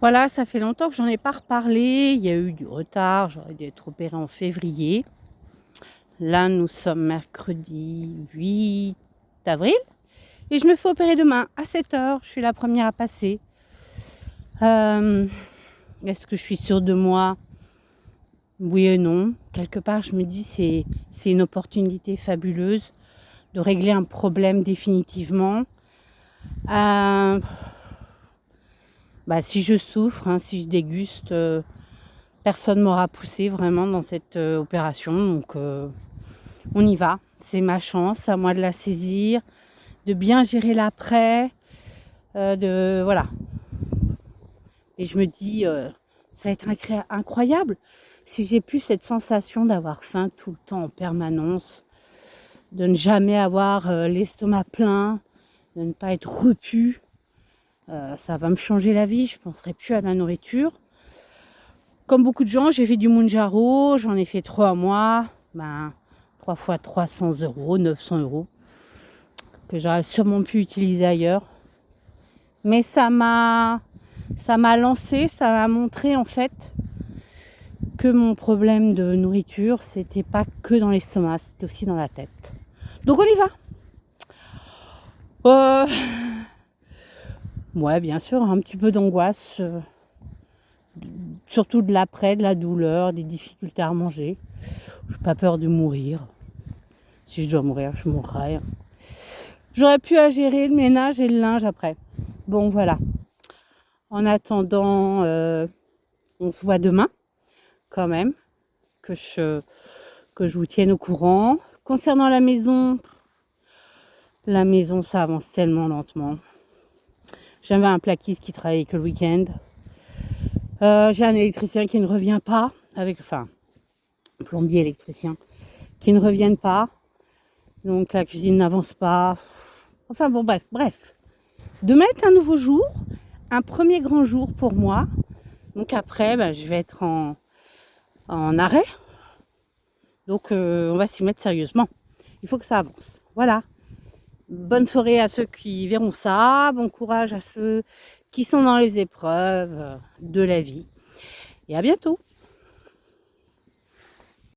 Voilà, ça fait longtemps que j'en ai pas reparlé. Il y a eu du retard. J'aurais dû être opérée en février. Là, nous sommes mercredi 8 avril. Et je me fais opérer demain à 7h. Je suis la première à passer. Est-ce que je suis sûre de moi? Oui et non. Quelque part, je me dis c'est une opportunité fabuleuse de régler un problème définitivement. Si je souffre, si je déguste, personne ne m'aura poussé vraiment dans cette opération. Donc, on y va. C'est ma chance, à moi de la saisir, de bien gérer l'après. Voilà. Et je me dis, ça va être incroyable si j'ai plus cette sensation d'avoir faim tout le temps en permanence, de ne jamais avoir l'estomac plein, de ne pas être repu. Ça va me changer la vie, je ne penserai plus à la nourriture. Comme beaucoup de gens, j'ai fait du Mounjaro, j'en ai fait 3 mois, 3 fois 300 €, 900 €, que j'aurais sûrement pu utiliser ailleurs. Mais ça m'a lancé, ça m'a montré en fait que mon problème de nourriture, c'était pas que dans l'estomac, c'était aussi dans la tête. Donc on y va. Ouais, bien sûr, un petit peu d'angoisse, surtout de l'après, de la douleur, des difficultés à manger. Je n'ai pas peur de mourir. Si je dois mourir, je mourrai. J'aurais pu à gérer le ménage et le linge après. Bon, voilà. En attendant, on se voit demain, quand même, que je vous tienne au courant. Concernant la maison, ça avance tellement lentement. J'avais un plaquiste qui travaillait que le week-end. J'ai un électricien qui ne revient pas, un plombier électricien, qui ne reviennent pas. Donc la cuisine n'avance pas. Enfin bon, bref. Demain est un nouveau jour, un premier grand jour pour moi. Donc après, je vais être en arrêt. Donc on va s'y mettre sérieusement. Il faut que ça avance. Voilà. Bonne soirée à ceux qui verront ça. Bon courage à ceux qui sont dans les épreuves de la vie. Et à bientôt.